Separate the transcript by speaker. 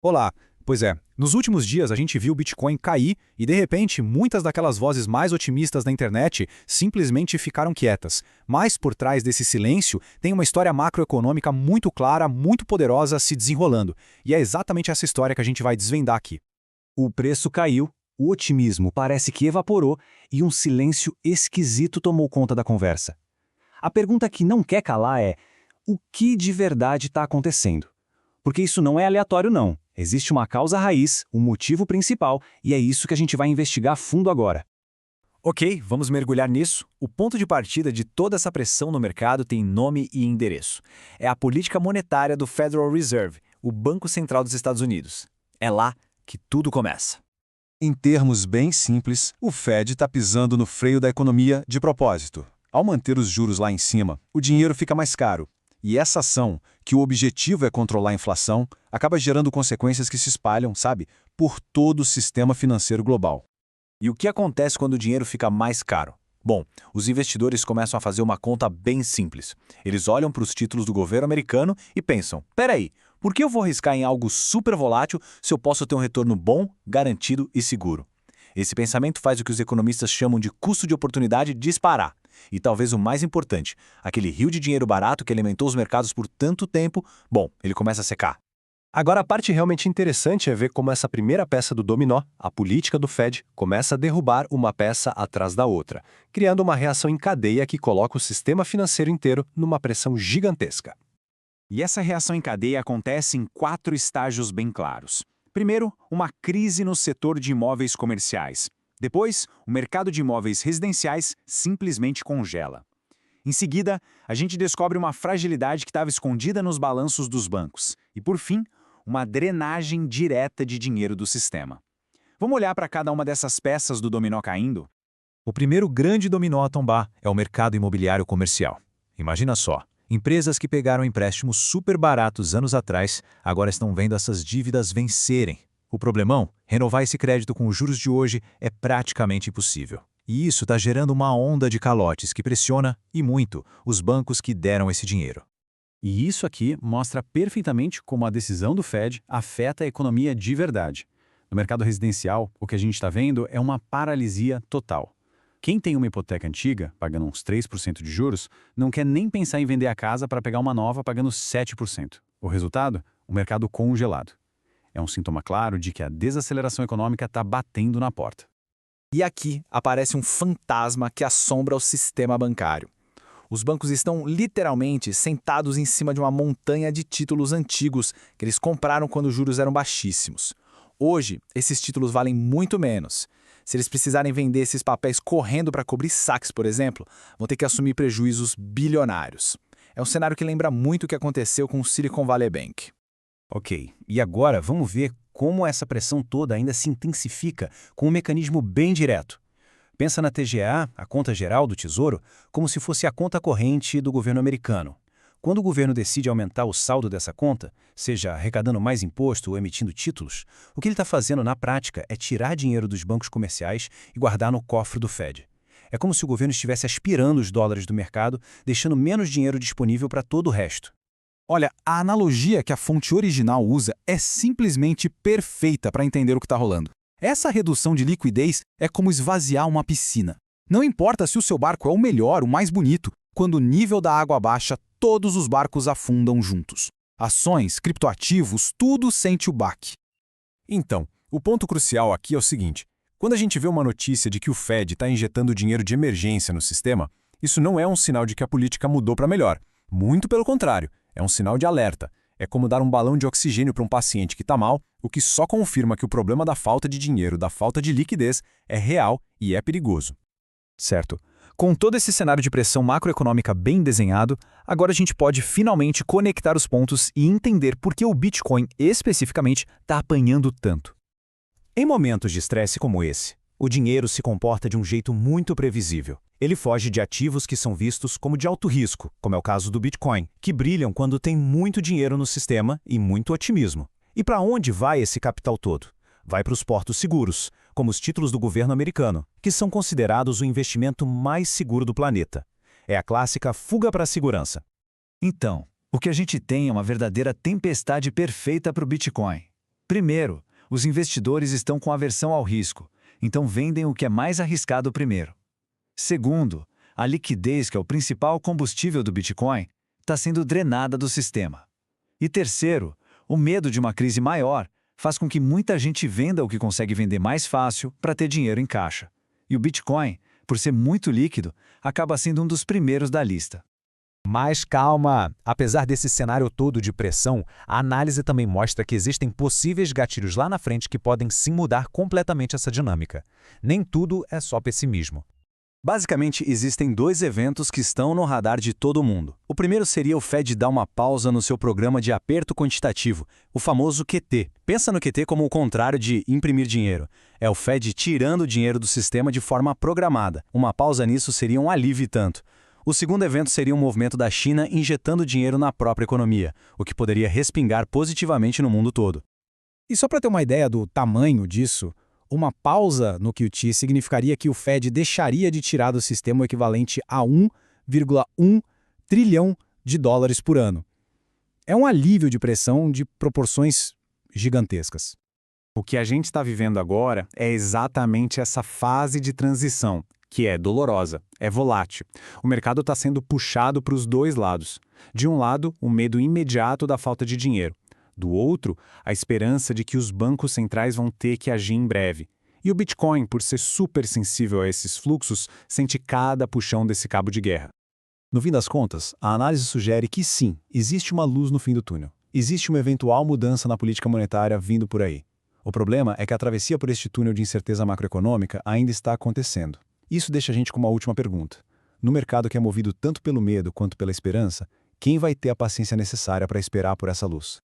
Speaker 1: Olá, pois é, nos últimos dias a gente viu o Bitcoin cair e de repente muitas daquelas vozes mais otimistas da internet simplesmente ficaram quietas. Mas por trás desse silêncio tem uma história macroeconômica muito clara, muito poderosa se desenrolando. E é exatamente essa história que a gente vai desvendar aqui.
Speaker 2: O preço caiu, o otimismo parece que evaporou e um silêncio esquisito tomou conta da conversa. A pergunta que não quer calar é: o que de verdade está acontecendo? Porque isso não é aleatório, não. Existe uma causa raiz, um motivo principal, e é isso que a gente vai investigar a fundo agora.
Speaker 3: Ok, vamos mergulhar nisso. O ponto de partida de toda essa pressão no mercado tem nome e endereço. É a política monetária do Federal Reserve, o Banco Central dos Estados Unidos. É lá que tudo começa.
Speaker 4: Em termos bem simples, o Fed está pisando no freio da economia de propósito. Ao manter os juros lá em cima, o dinheiro fica mais caro. E essa ação, que o objetivo é controlar a inflação, acaba gerando consequências que se espalham, sabe, por todo o sistema financeiro global.
Speaker 3: E o que acontece quando o dinheiro fica mais caro? Bom, os investidores começam a fazer uma conta bem simples. Eles olham para os títulos do governo americano e pensam: peraí, por que eu vou arriscar em algo super volátil se eu posso ter um retorno bom, garantido e seguro? Esse pensamento faz o que os economistas chamam de custo de oportunidade disparar. E talvez o mais importante, aquele rio de dinheiro barato que alimentou os mercados por tanto tempo, bom, ele começa a secar.
Speaker 2: Agora, a parte realmente interessante é ver como essa primeira peça do dominó, a política do Fed, começa a derrubar uma peça atrás da outra, criando uma reação em cadeia que coloca o sistema financeiro inteiro numa pressão gigantesca.
Speaker 5: E essa reação em cadeia acontece em 4 estágios bem claros. Primeiro, uma crise no setor de imóveis comerciais. Depois, o mercado de imóveis residenciais simplesmente congela. Em seguida, a gente descobre uma fragilidade que estava escondida nos balanços dos bancos. E, por fim, uma drenagem direta de dinheiro do sistema. Vamos olhar para cada uma dessas peças do dominó caindo?
Speaker 1: O primeiro grande dominó a tombar é o mercado imobiliário comercial. Imagina só, empresas que pegaram empréstimos super baratos anos atrás, agora estão vendo essas dívidas vencerem. O problemão? Renovar esse crédito com os juros de hoje é praticamente impossível. E isso está gerando uma onda de calotes que pressiona, e muito, os bancos que deram esse dinheiro.
Speaker 6: E isso aqui mostra perfeitamente como a decisão do Fed afeta a economia de verdade. No mercado residencial, o que a gente está vendo é uma paralisia total. Quem tem uma hipoteca antiga, pagando uns 3% de juros, não quer nem pensar em vender a casa para pegar uma nova pagando 7%. O resultado? O mercado congelado. É um sintoma claro de que a desaceleração econômica está batendo na porta.
Speaker 3: E aqui aparece um fantasma que assombra o sistema bancário. Os bancos estão literalmente sentados em cima de uma montanha de títulos antigos que eles compraram quando os juros eram baixíssimos. Hoje, esses títulos valem muito menos. Se eles precisarem vender esses papéis correndo para cobrir saques, por exemplo, vão ter que assumir prejuízos bilionários. É um cenário que lembra muito o que aconteceu com o Silicon Valley Bank.
Speaker 2: Ok, e agora vamos ver como essa pressão toda ainda se intensifica com um mecanismo bem direto. Pensa na TGA, a Conta Geral do Tesouro, como se fosse a conta corrente do governo americano. Quando o governo decide aumentar o saldo dessa conta, seja arrecadando mais imposto ou emitindo títulos, o que ele está fazendo na prática é tirar dinheiro dos bancos comerciais e guardar no cofre do Fed. É como se o governo estivesse aspirando os dólares do mercado, deixando menos dinheiro disponível para todo o resto.
Speaker 1: Olha, a analogia que a fonte original usa é simplesmente perfeita para entender o que está rolando. Essa redução de liquidez é como esvaziar uma piscina. Não importa se o seu barco é o melhor, o mais bonito, quando o nível da água baixa, todos os barcos afundam juntos. Ações, criptoativos, tudo sente o baque.
Speaker 4: Então, o ponto crucial aqui é o seguinte: quando a gente vê uma notícia de que o Fed está injetando dinheiro de emergência no sistema, isso não é um sinal de que a política mudou para melhor. Muito pelo contrário, é um sinal de alerta. É como dar um balão de oxigênio para um paciente que está mal, o que só confirma que o problema da falta de dinheiro, da falta de liquidez, é real e é perigoso.
Speaker 1: Certo. Com todo esse cenário de pressão macroeconômica bem desenhado, agora a gente pode finalmente conectar os pontos e entender por que o Bitcoin, especificamente, está apanhando tanto.
Speaker 2: Em momentos de estresse como esse, o dinheiro se comporta de um jeito muito previsível. Ele foge de ativos que são vistos como de alto risco, como é o caso do Bitcoin, que brilham quando tem muito dinheiro no sistema e muito otimismo. E para onde vai esse capital todo? Vai para os portos seguros, como os títulos do governo americano, que são considerados o investimento mais seguro do planeta. É a clássica fuga para a segurança.
Speaker 5: Então, o que a gente tem é uma verdadeira tempestade perfeita para o Bitcoin.
Speaker 1: Primeiro, os investidores estão com aversão ao risco, então vendem o que é mais arriscado primeiro. Segundo, a liquidez, que é o principal combustível do Bitcoin, está sendo drenada do sistema. E terceiro, o medo de uma crise maior faz com que muita gente venda o que consegue vender mais fácil para ter dinheiro em caixa. E o Bitcoin, por ser muito líquido, acaba sendo um dos primeiros da lista.
Speaker 2: Mas calma! Apesar desse cenário todo de pressão, a análise também mostra que existem possíveis gatilhos lá na frente que podem sim mudar completamente essa dinâmica. Nem tudo é só pessimismo. Basicamente, existem dois eventos que estão no radar de todo mundo. O primeiro seria o Fed dar uma pausa no seu programa de aperto quantitativo, o famoso QT. Pensa no QT como o contrário de imprimir dinheiro. É o Fed tirando o dinheiro do sistema de forma programada. Uma pausa nisso seria um alívio e tanto. O segundo evento seria um movimento da China injetando dinheiro na própria economia, o que poderia respingar positivamente no mundo todo.
Speaker 7: E só para ter uma ideia do tamanho disso, uma pausa no QT significaria que o Fed deixaria de tirar do sistema o equivalente a 1,1 trilhão de dólares por ano. É um alívio de pressão de proporções gigantescas.
Speaker 5: O que a gente está vivendo agora é exatamente essa fase de transição, que é dolorosa, é volátil. O mercado está sendo puxado para os dois lados. De um lado, o medo imediato da falta de dinheiro. Do outro, a esperança de que os bancos centrais vão ter que agir em breve. E o Bitcoin, por ser super sensível a esses fluxos, sente cada puxão desse cabo de guerra.
Speaker 6: No fim das contas, a análise sugere que sim, existe uma luz no fim do túnel. Existe uma eventual mudança na política monetária vindo por aí. O problema é que a travessia por este túnel de incerteza macroeconômica ainda está acontecendo. Isso deixa a gente com uma última pergunta. No mercado que é movido tanto pelo medo quanto pela esperança, quem vai ter a paciência necessária para esperar por essa luz?